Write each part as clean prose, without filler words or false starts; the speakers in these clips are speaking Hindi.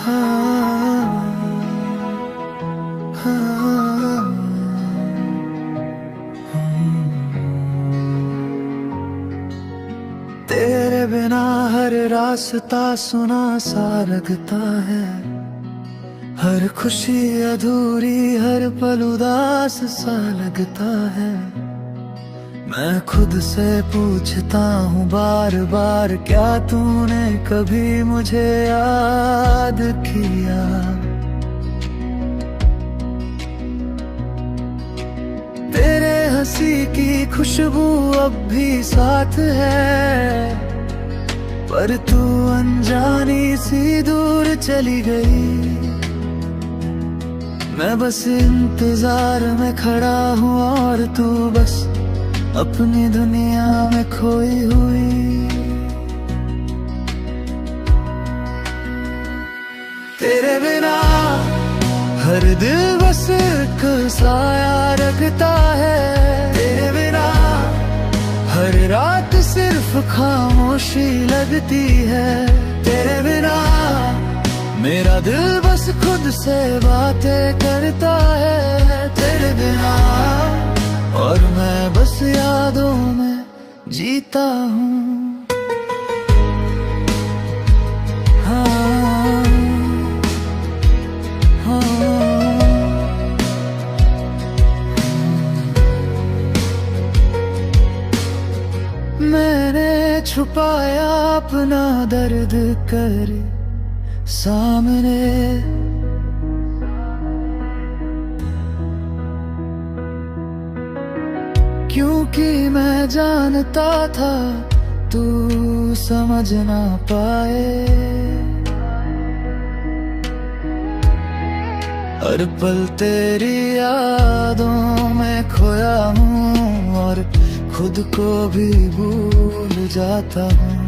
हाँ, हाँ, तेरे बिना हर रास्ता सुना सा लगता है, हर खुशी अधूरी, हर पल उदास सा लगता है। मैं खुद से पूछता हूँ बार बार, क्या तूने कभी मुझे याद किया? तेरे हंसी की खुशबू अब भी साथ है, पर तू अनजानी सी दूर चली गई। मैं बस इंतजार में खड़ा हूँ और तू बस अपनी दुनिया में खोई हुई। तेरे बिना हर दिल बस एक साया रखता है, तेरे बिना हर रात सिर्फ खामोशी लगती है। तेरे बिना मेरा दिल बस खुद से बातें करता है, तेरे बिना और मैं बस यादों में जीता हूँ। हाँ, हाँ, मैंने छुपाया अपना दर्द कर सामने, क्योंकि मैं जानता था तू समझ ना पाए। हर पल तेरी यादों में खोया हूँ और खुद को भी भूल जाता हूँ।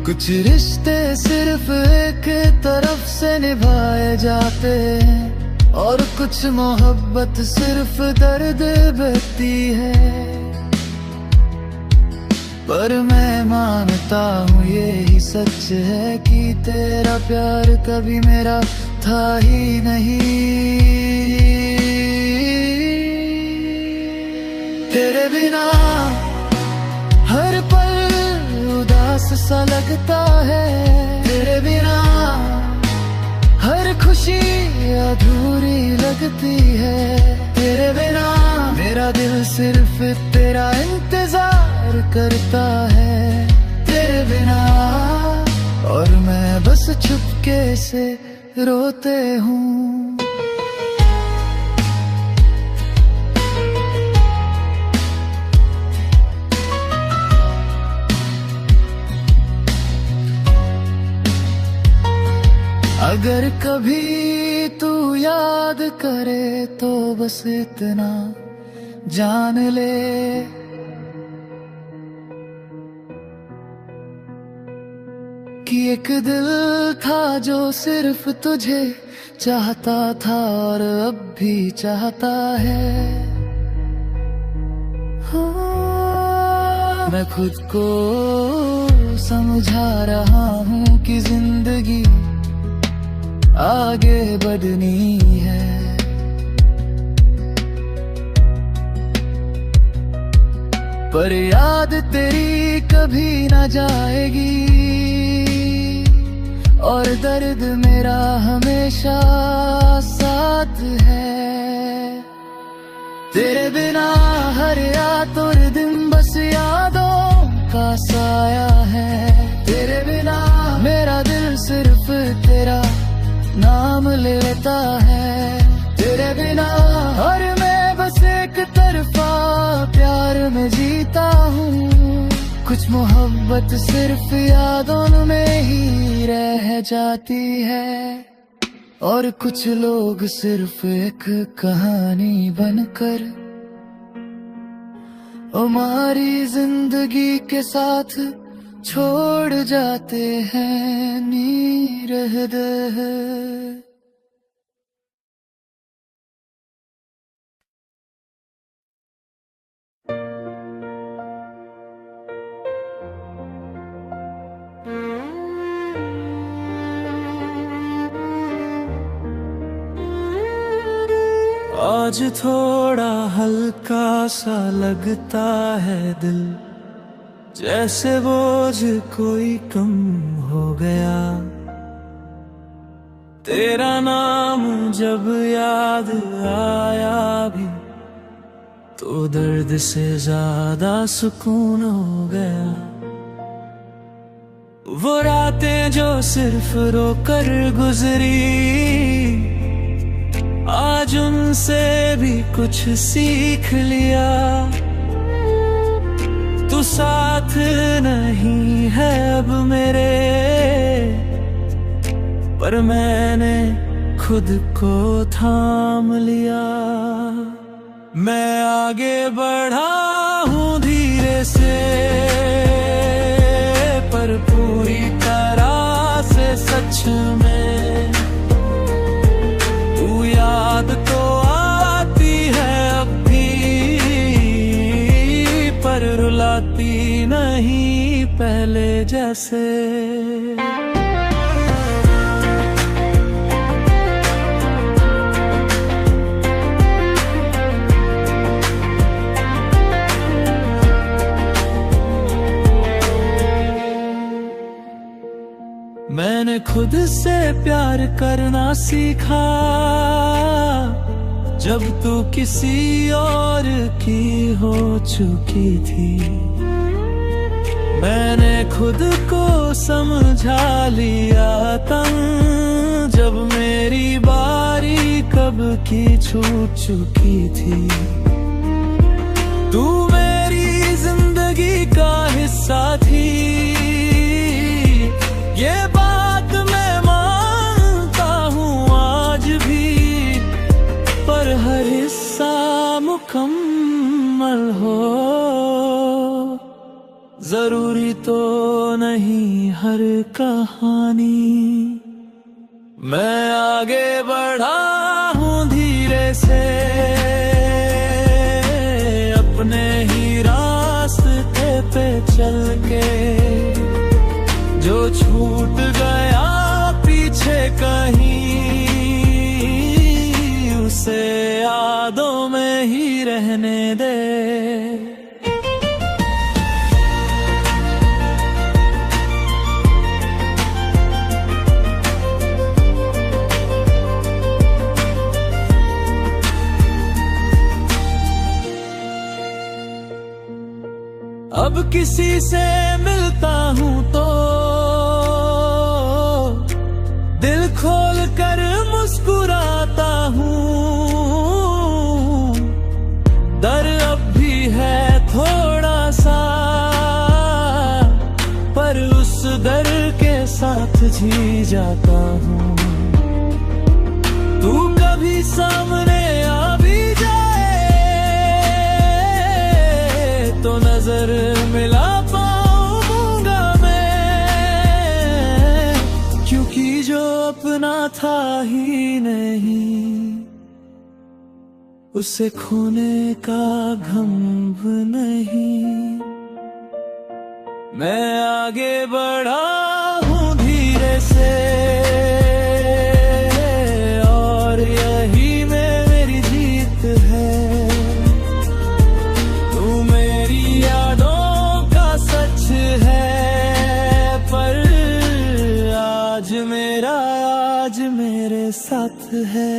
कुछ रिश्ते सिर्फ एक तरफ से निभाए जाते हैं और कुछ मोहब्बत सिर्फ दर्द बहती है। पर मैं मानता हूँ यही सच है कि तेरा प्यार कभी मेरा था ही नहीं। तेरे बिना हर पल उदास सा लगता है, तेरे बिना हर खुशी अधूरी लगती है। तेरे बिना मेरा दिल सिर्फ तेरा इंतजार करता है, तेरे बिना और मैं बस चुपके से रोते हूँ। अगर कभी तू याद करे तो बस इतना जान ले, कि एक दिल था जो सिर्फ तुझे चाहता था और अब भी चाहता है। हाँ, मैं खुद को समझा रहा हूँ कि जिंदगी आगे बढ़नी है। पर याद तेरी कभी ना जाएगी और दर्द मेरा हमेशा साथ है। तेरे बिना हर रात और दिन बस यादों का साया है। तेरे बिना मेरा दिल सिर्फ तेरा नाम लेता है। तेरे बिना और मैं बस एक तरफा प्यार में जीता हूँ। कुछ मोहब्बत सिर्फ यादों में ही रह जाती है और कुछ लोग सिर्फ एक कहानी बनकर हमारी जिंदगी के साथ छोड़ जाते हैं निरहद। आज थोड़ा हल्का सा लगता है दिल, जैसे बोझ कोई कम हो गया। तेरा नाम जब याद आया भी, तो दर्द से ज्यादा सुकून हो गया। वो रातें जो सिर्फ रोकर गुजरी, आज उनसे भी कुछ सीख लिया। तू साथ नहीं है अब मेरे, पर मैंने खुद को थाम लिया। मैं आगे बढ़ा हूँ धीरे से, पर पूरी तरह से सच में। तू याद तो आती है अब भी, पर रुलाती नहीं पहले जैसे। मैंने खुद से प्यार करना सीखा, जब तू किसी और की हो चुकी थी। मैंने खुद को समझा लिया तब, जब मेरी बारी कब की छूट चुकी थी। तू मेरी जिंदगी का हिस्सा थी, ये बात मैं मानता हूँ आज भी। पर हर हिस्सा मुकम्मल हो, जरूरी तो नहीं हर कहानी। मैं आगे बढ़ा हूँ धीरे से, अपने ही रास्ते पे चल के। जो छूट गया पीछे कहीं, उसे यादों में ही रहने दे। अब किसी से मिलता हूँ तो दिल खोल कर मुस्कुराता हूँ। डर अब भी है थोड़ा सा, पर उस डर के साथ जी जाता हूँ। तू कभी सामने आ भी तो नजर मिला पाऊंगा मैं, क्योंकि जो अपना था ही नहीं, उसे खोने का गम नहीं। मैं आगे बढ़ा हूँ धीरे से, और यही मेरी जीत है। आज मेरे साथ है।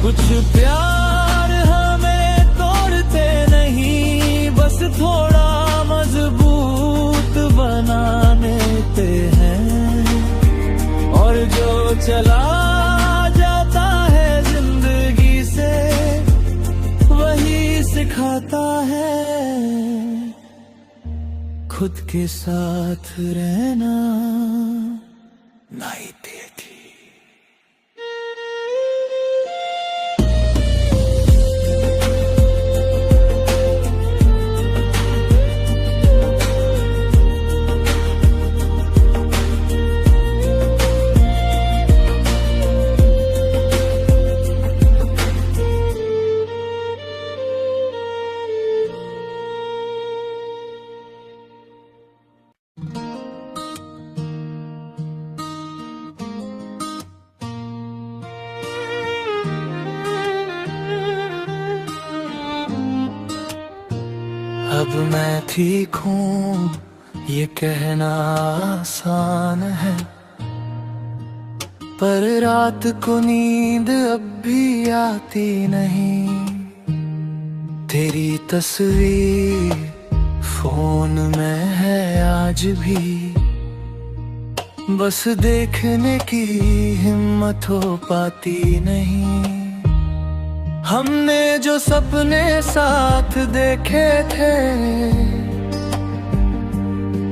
कुछ प्यार हमें तोड़ते नहीं, बस थोड़ा मजबूत बनाने देते हैं। और जो चला जाता है जिंदगी से, वही सिखाता है खुद के साथ रहना। नहीं देखी अब मैं ठीक हूँ ये कहना आसान है, पर रात को नींद अब भी आती नहीं। तेरी तस्वीर फोन में है आज भी, बस देखने की हिम्मत हो पाती नहीं। हमने जो सपने साथ देखे थे,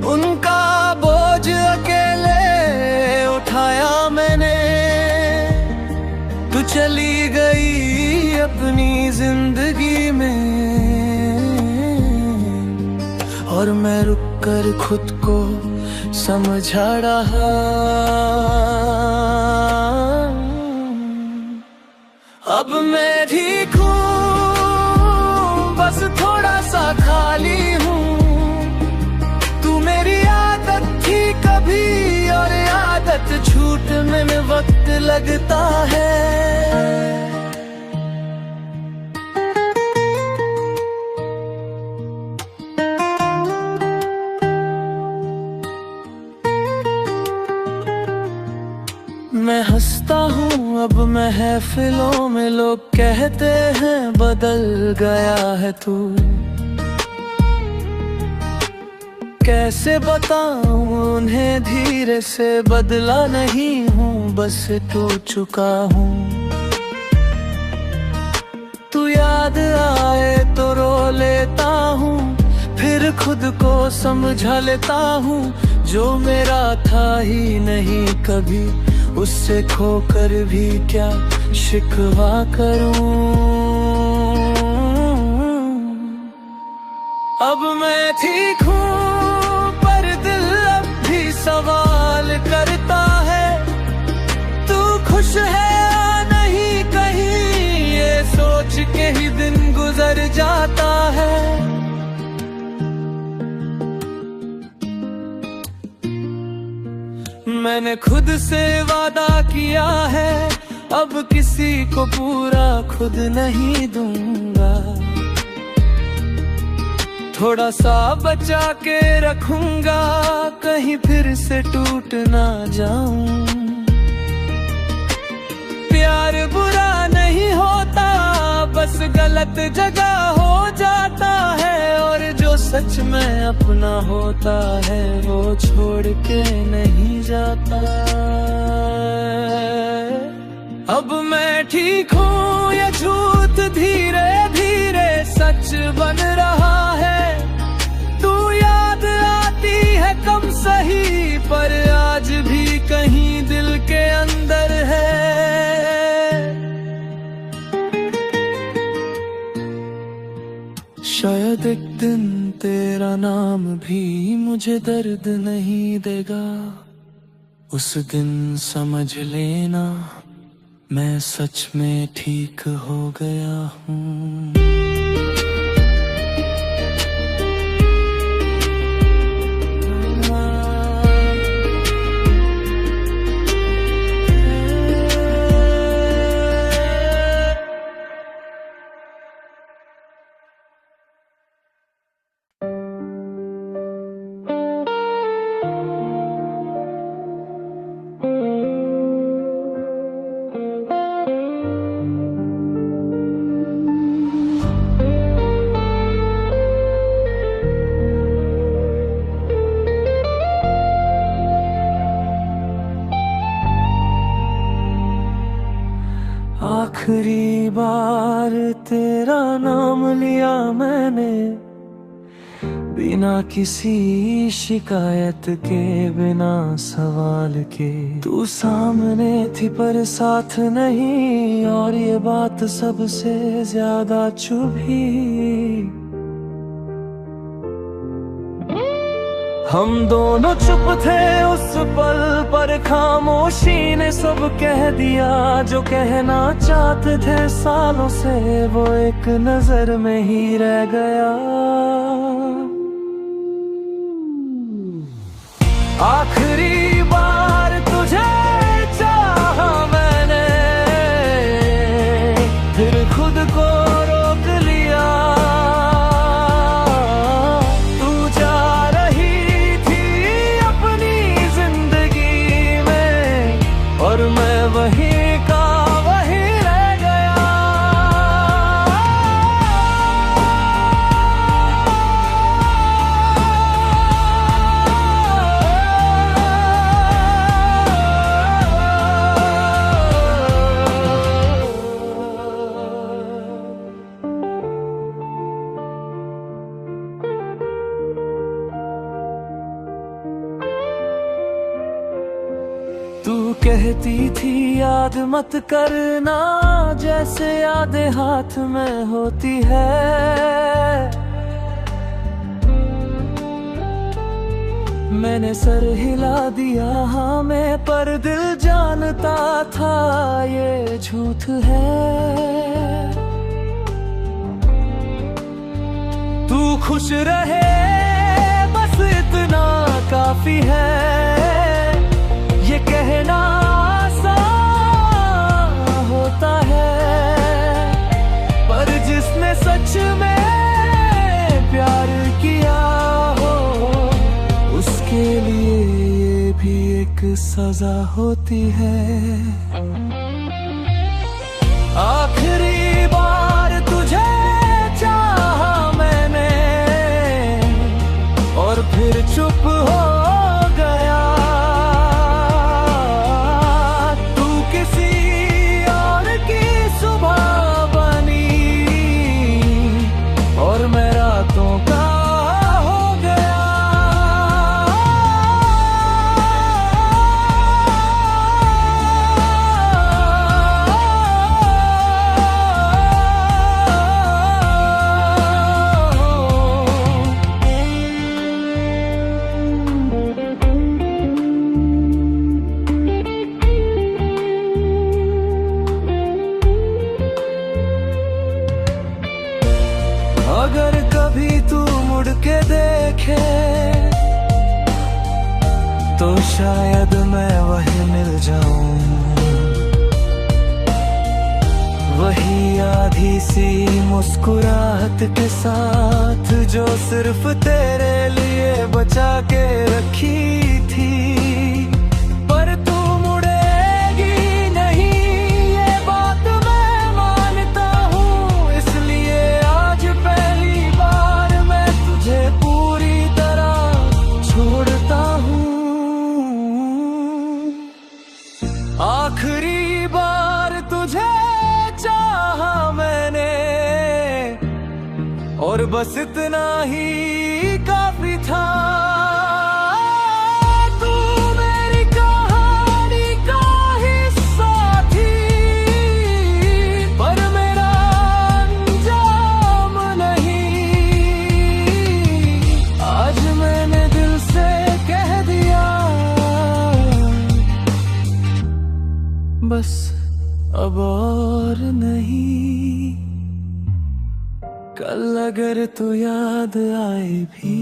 उनका बोझ अकेले उठाया मैंने। तू चली गई अपनी जिंदगी में, और मैं रुक कर खुद को समझा रहा। अब मैं ठीक हूँ, बस थोड़ा सा खाली हूँ। तू मेरी आदत थी कभी, और आदत छूटने में वक्त लगता है। मैं हंसता हूँ अब महफिलों में, लोग कहते हैं बदल गया है तू। कैसे बताऊँ उन्हें धीरे से, बदला नहीं हूँ बस टूट चुका हूँ। तू याद आए तो रो लेता हूँ, फिर खुद को समझा लेता हूँ। जो मेरा था ही नहीं कभी, उससे खोकर भी क्या शिकवा करूं। अब मैं ठीक हूँ, पर दिल अब भी सवाल करता है। तू खुश है या नहीं कहीं, ये सोच के ही दिन गुजर जाता है। मैंने खुद से वादा किया है, अब किसी को पूरा खुद नहीं दूंगा। थोड़ा सा बचा के रखूंगा, कहीं फिर से टूट ना जाऊं। प्यार बुरा नहीं होता, बस गलत जगह हो जाता है। और जो सच में अपना होता है, वो छोड़ के नहीं जाता। अब मैं ठीक हूँ, ये झूठ धीरे धीरे सच बन रहा है। तू याद आती है कम सही, पर आज भी कहीं दिल के अंदर है। शायद एक दिन तेरा नाम भी मुझे दर्द नहीं देगा। उस दिन समझ लेना मैं सच में ठीक हो गया हूँ। आखिरी बार तेरा नाम लिया मैंने, बिना किसी शिकायत के, बिना सवाल के। तू सामने थी पर साथ नहीं, और ये बात सबसे ज्यादा चुभी। हम दोनों चुप थे उस पल पर, खामोशी ने सब कह दिया जो कहना चाहते थे सालों से। वो एक नजर में ही रह गया। आखिरी बार तुझे चाहा मैंने, फिर खुद को रोक लिया। तू कहती थी याद मत करना, जैसे यादें हाथ में होती है। मैंने सर हिला दिया हाँ मैं, पर दिल जानता था ये झूठ है। तू खुश रहे बस इतना काफी है, ये कहना आसान होता है। पर जिसने सच में प्यार किया हो, उसके लिए ये भी एक सजा होती है। आखिरी बार तुझे चाहा मैंने, और फिर चुप हो गया। तू किसी और की सुबह बनी, और मैं रातों का हो गया। अगर कभी तू मुड़ के देखे, तो शायद मैं वही मिल जाऊं। वही आधी सी मुस्कुराहट के साथ, जो सिर्फ तेरे लिए बचा के रखी थी। पर तू मुड़ेगी नहीं, ये बात मैं मानता हूँ। इसलिए आज पहली बार मैं तुझे पूरी तरह छोड़ता हूँ। आखिरी बार तुझे चाहा मैंने, और बस इतना ही काफी था। तू मेरी कहानी का हिस्सा थी, पर मेरा अंजाम नहीं। आज मैंने दिल से कह दिया, बस अब और नहीं। कल अगर तू याद आए भी,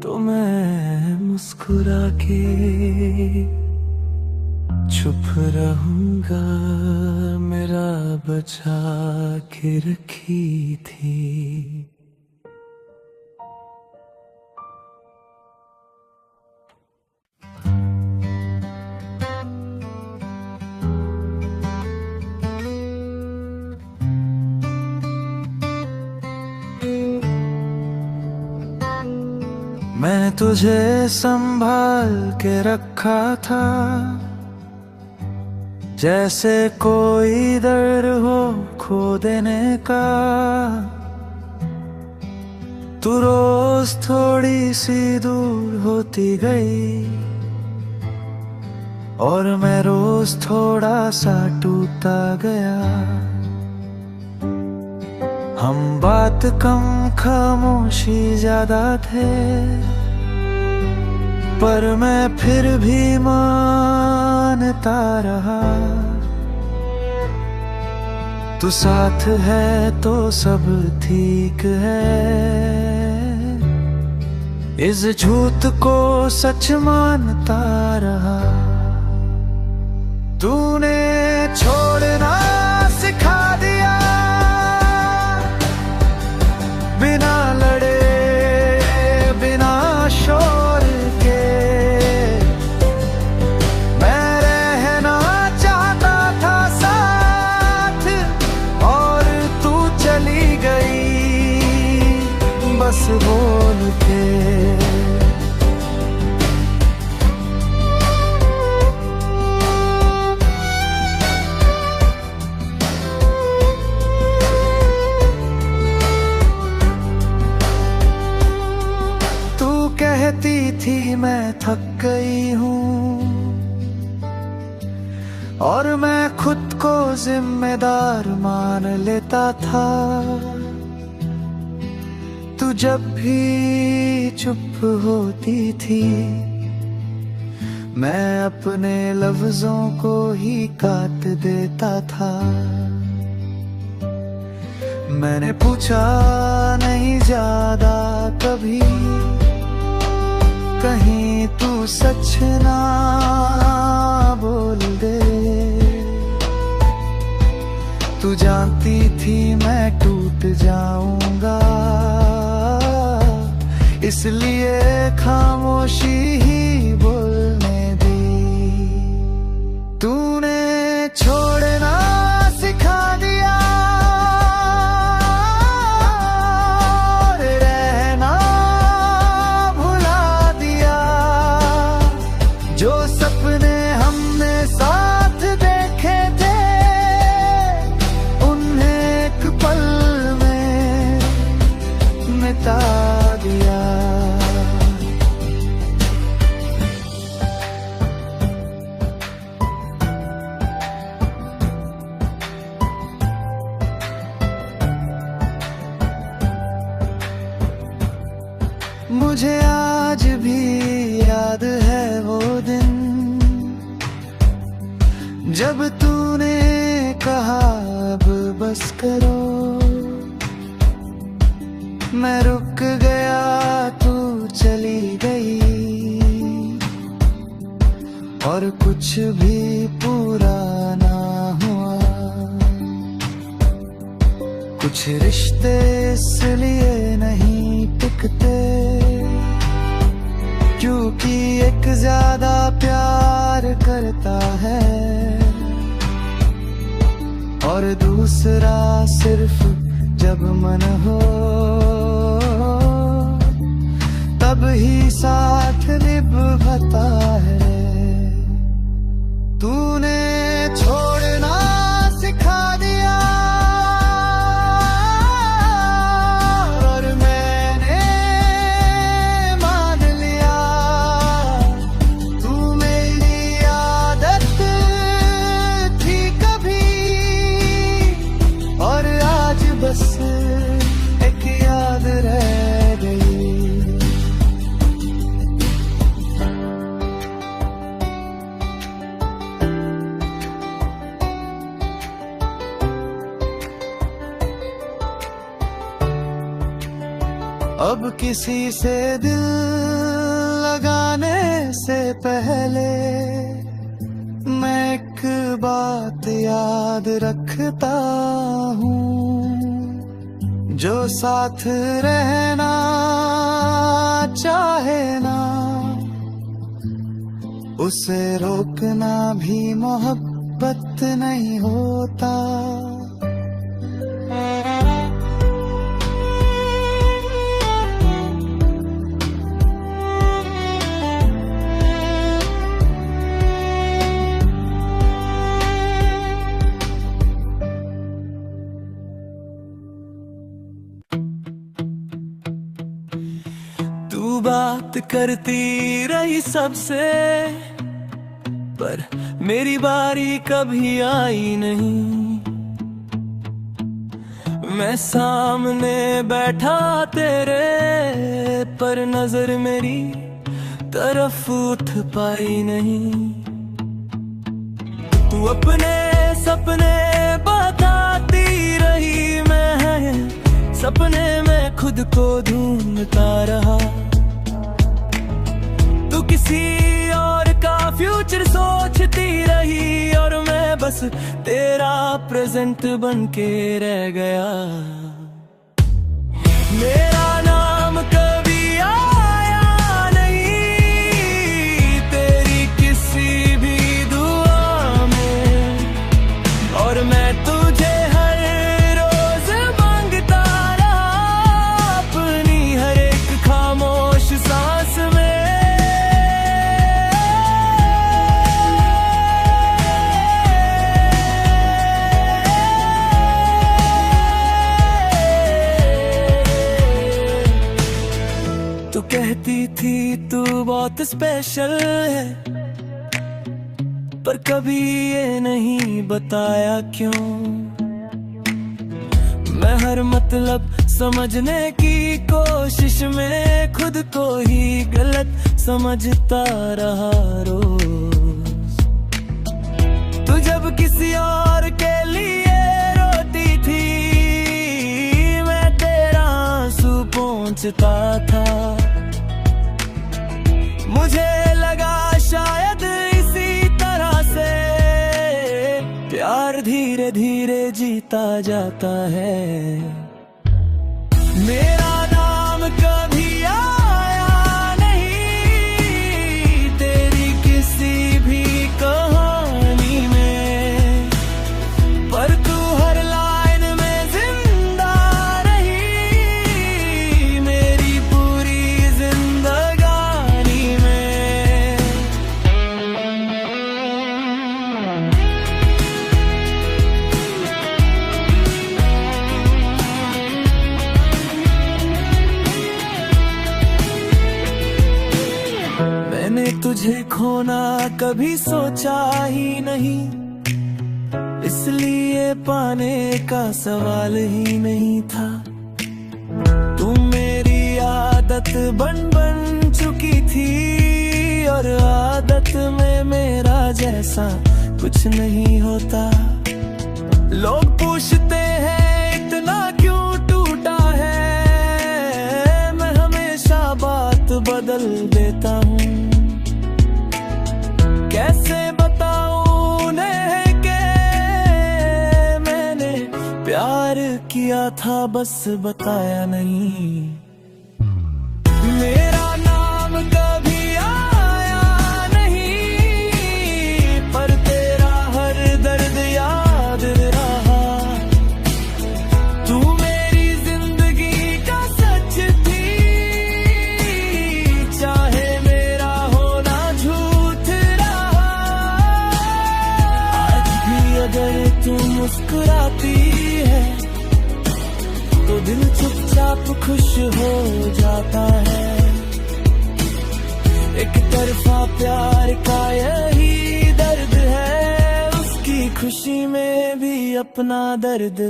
तो मैं मुस्कुरा के चुप रहूंगा। मेरा बचा के रखी थी। मैंने तुझे संभाल के रखा था, जैसे कोई दर्द हो खो देने का। तू रोज थोड़ी सी दूर होती गई, और मैं रोज थोड़ा सा टूटता गया। हम बात कम खामोशी ज्यादा थे, पर मैं फिर भी मानता रहा। तू साथ है तो सब ठीक है, इस झूठ को सच मानता रहा। तूने छोड़ना सिखा दिया, बिना लड़े बिना शोर के। मैं रहना चाहता था साथ, और तू चली गई बस बोल के। कहती थी मैं थक गई हूँ, और मैं खुद को जिम्मेदार मान लेता था। तू जब भी चुप होती थी, मैं अपने लफ्जों को ही काट देता था। मैंने पूछा नहीं ज्यादा कभी, कहीं तू सच ना बोल दे। तू जानती थी मैं टूट जाऊंगा, इसलिए खामोशी ही बोलने दी। तूने छोड़ना सिखा दिया, और रहना भुला दिया। जो सपने हमने साथ देखे थे, उन्हें एक पल में मिटा दिया। मुझे आज भी याद है वो दिन, जब तूने कहा अब बस करो। मैं रुक गया, तू चली गई, और कुछ भी पूरा ना हुआ। कुछ रिश्ते इसलिए नहीं टिकते, क्योंकि एक ज्यादा प्यार करता है, और दूसरा सिर्फ जब मन हो तब ही साथ निभाता है। तूने छोड़ना सिखा दिया, और मैंने मान लिया। तू मेरी आदत थी कभी, और आज बस एक याद रह गई। अब किसी से दिल लगाने से पहले मैं एक बात याद रखता हूँ, जो साथ रहना चाहे ना, उसे रोकना भी मोहब्बत नहीं होता। तू बात करती रही सबसे, पर मेरी बारी कभी आई नहीं। मैं सामने बैठा तेरे, पर नजर मेरी तरफ उठ पाई नहीं। तू अपने सपने बताती रही, मैं सपने में खुद को ढूंढता रहा। तू किसी और का फ्यूचर सोचती रही, और मैं बस तेरा प्रेजेंट बन के रह गया। मेरा नाम कभी आया नहीं तेरी किसी भी दुआ में, और मैं तुझे हर रोज मांगता रहा अपनी हर एक खामोश सांस में। तू कहती थी तू बहुत स्पेशल है, पर कभी ये नहीं बताया क्यों। मैं हर मतलब समझने की कोशिश में खुद को ही गलत समझता रहा रोज। तू जब किसी और के लिए रोती थी, मैं तेरा आंसू पोंछता था। मुझे लगा शायद इसी तरह से प्यार धीरे धीरे जीता जाता है। मेरा नाम कभी आया नहीं तेरी किसी भी कहानी में, पर तू हर लाइन में जिंदा रही मेरी पूरी जिंदगानी में। मैंने तुझे खोना कभी सोचा ही नहीं, इसलिए पाने का सवाल ही नहीं था। तू मेरी आदत बन चुकी थी, और आदत में मेरा जैसा कुछ नहीं होता। लोग पूछते हैं इतना क्यों टूटा है, मैं हमेशा बात बदल देता हूँ। कैसे बताऊं उन्हें कि मैंने प्यार किया था बस बताया नहीं। मेरा नाम कभी आया नहीं, पर तेरा हर दर्द याद रहा। तू मेरी जिंदगी का सच थी, चाहे मेरा होना झूठ रहा। आज भी अगर तू मुस्कुराती है तो दिल चुपचाप खुश हो जाता है। एक तरफा प्यार का यही दर्द है, उसकी खुशी में भी अपना दर्द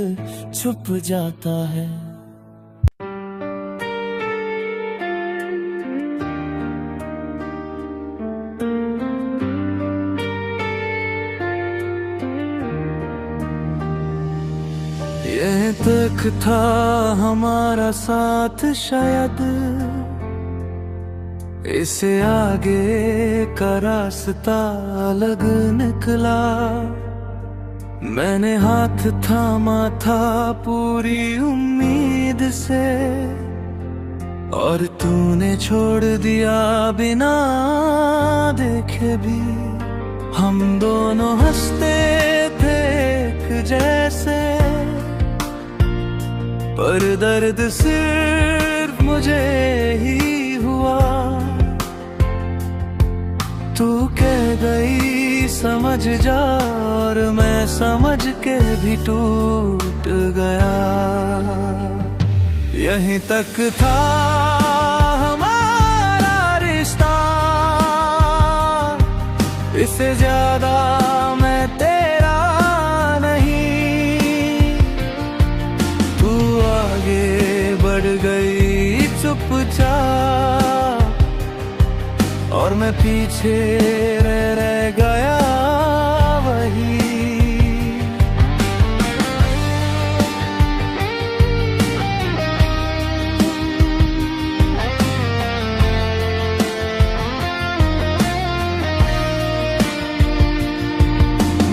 छुप जाता है। ये तक था हमारा साथ शायद, इसे आगे का रास्ता अलग निकला। मैंने हाथ थामा था पूरी उम्मीद से, और तूने छोड़ दिया बिना देखे भी। हम दोनों हंसते थे एक जैसे, पर दर्द सिर्फ मुझे ही हुआ। तू कह गई समझ जा, और मैं समझ के भी टूट गया। यहीं तक था हमारा रिश्ता, इससे ज्यादा मैं तेरा नहीं। तू आगे बढ़ गई चुपचाप, और मैं पीछे रह गया वही।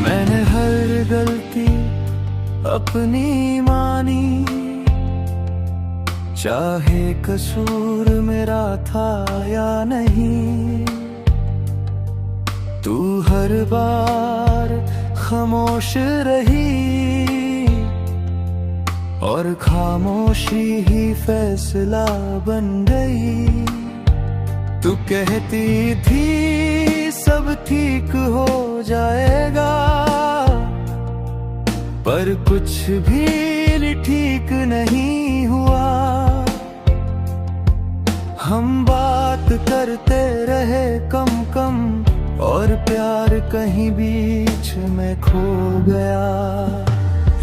मैंने हर गलती अपनी मानी, चाहे कसूर मेरा था या नहीं। तू हर बार खामोश रही, और खामोशी ही फैसला बन गई। तू कहती थी सब ठीक हो जाएगा, पर कुछ भी ठीक नहीं हुआ। हम बात करते रहे कम कम, और प्यार कहीं बीच में खो गया।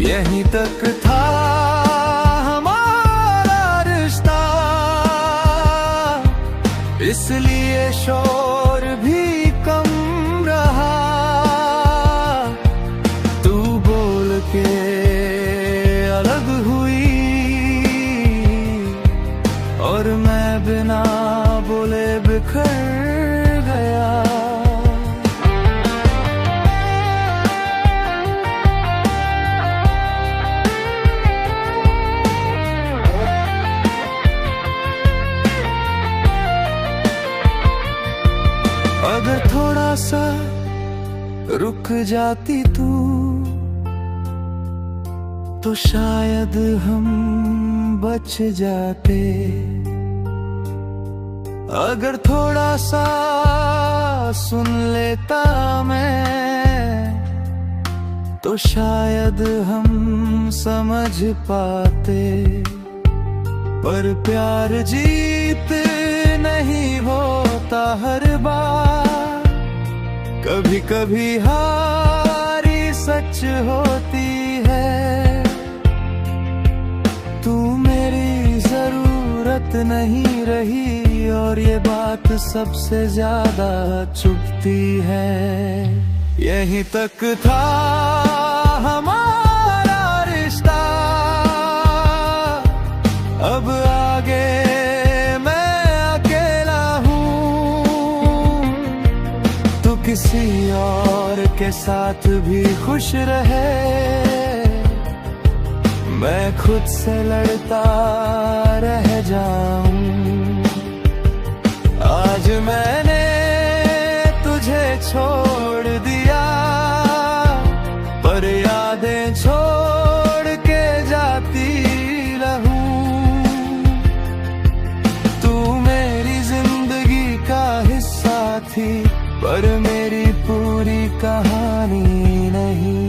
यहीं तक था हमारा रिश्ता, इसलिए शोर भी कम रहा। तू बोल के अलग हुई और मैं बिना बोले बिखर गया। अगर थोड़ा सा रुक जाती तू तो शायद हम बच जाते। अगर थोड़ा सा सुन लेता मैं तो शायद हम समझ पाते। पर प्यार जीत नहीं होता हर बार, कभी कभी हारी सच होती है। तू मेरी जरूरत नहीं रही और ये बात सबसे ज्यादा चुभती है। यहीं तक था हमारा रिश्ता, अब आगे किसी और के साथ भी खुश रहे। मैं खुद से लड़ता रह जाऊं। आज मैंने तुझे छोड़ दिया, पर यादें छोड़ के जाती रहूं। तू मेरी जिंदगी का हिस्सा थी, पर मेरी पूरी कहानी नहीं।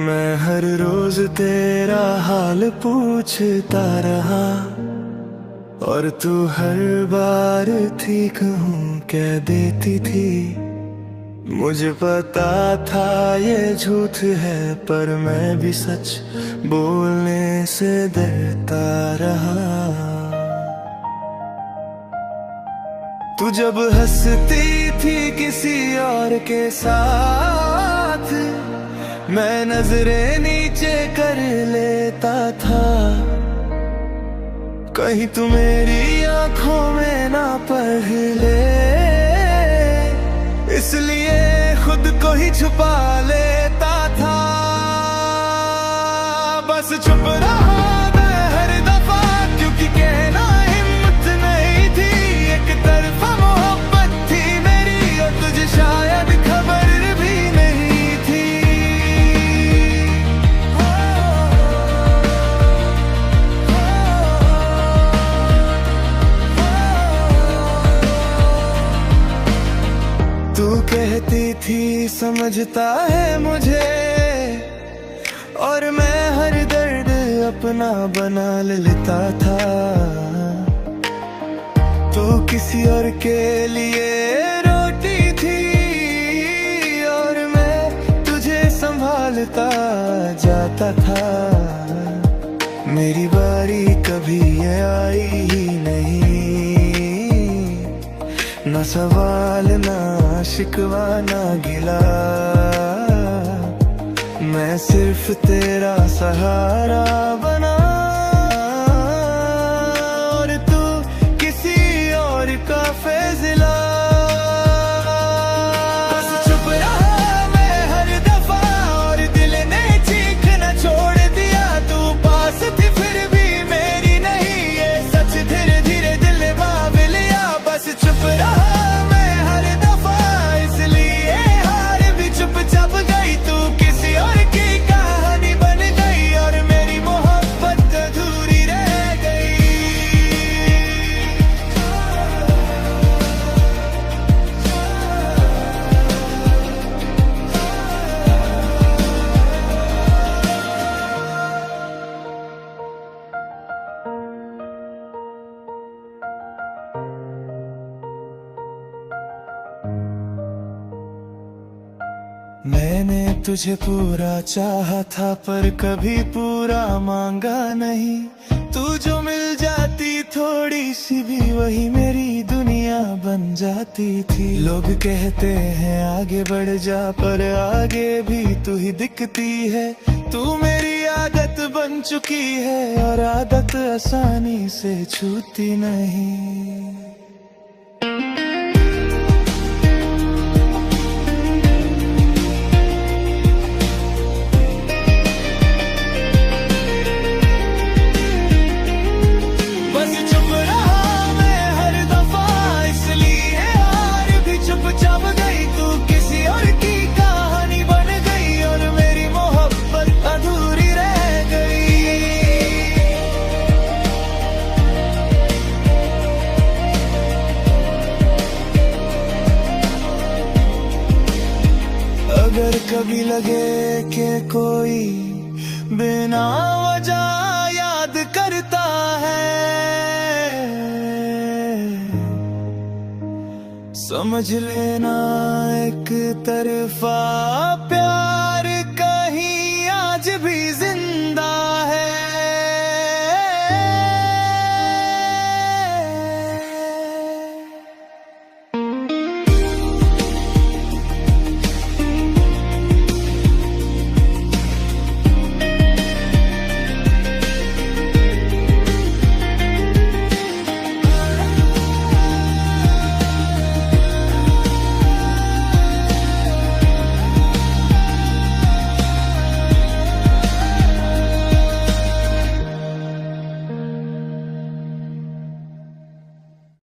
मैं हर रोज तेरा हाल पूछता रहा और तू हर बार ठीक हूँ कह देती थी। मुझे पता था ये झूठ है, पर मैं भी सच बोलने से डरता रहा। तू जब हंसती थी किसी और के साथ, मैं नजरें नीचे कर लेता था। कहीं तू मेरी आंखों में ना पढ़ ले, इसलिए खुद को ही छुपा लेता था। बस चुप रहा मैं हर दफा, क्योंकि कहना हिम्मत नहीं थी। एक तरफा मोहब्बत थी मेरी और तुझे शायद खबर भी नहीं थी। तू कहती थी समझता है मुझे, और मैं हर दर्द अपना बना लेता था। तू किसी और के लिए रोती थी और मैं तुझे संभालता जाता था। मेरी बारी कभी ये आई ही नहीं, ना सवाल ना शिकवा ना गिला। मैं सिर्फ तेरा सहारा बना और तू किसी और का फैसला। बस चुप रहा मैं हर दफा और दिल ने चीखना छोड़ दिया। तू पास थी फिर भी मेरी नहीं, ये सच धीरे धीरे दिल ने भाव लिया। बस चुप रहा मैं हर दफा, इसलिए हार भी चुपचाप गई। तू किसी और की कहानी बन गई और मेरी मोहब्बत मैंने तुझे पूरा चाहा था पर कभी पूरा मांगा नहीं। तू जो मिल जाती थोड़ी सी भी वही मेरी दुनिया बन जाती थी। लोग कहते हैं आगे बढ़ जा पर आगे भी तू ही दिखती है। तू मेरी आदत बन चुकी है और आदत आसानी से छूती नहीं। अगर कभी लगे कि कोई बिना वजह याद करता है, समझ लेना एक तरफा प्यार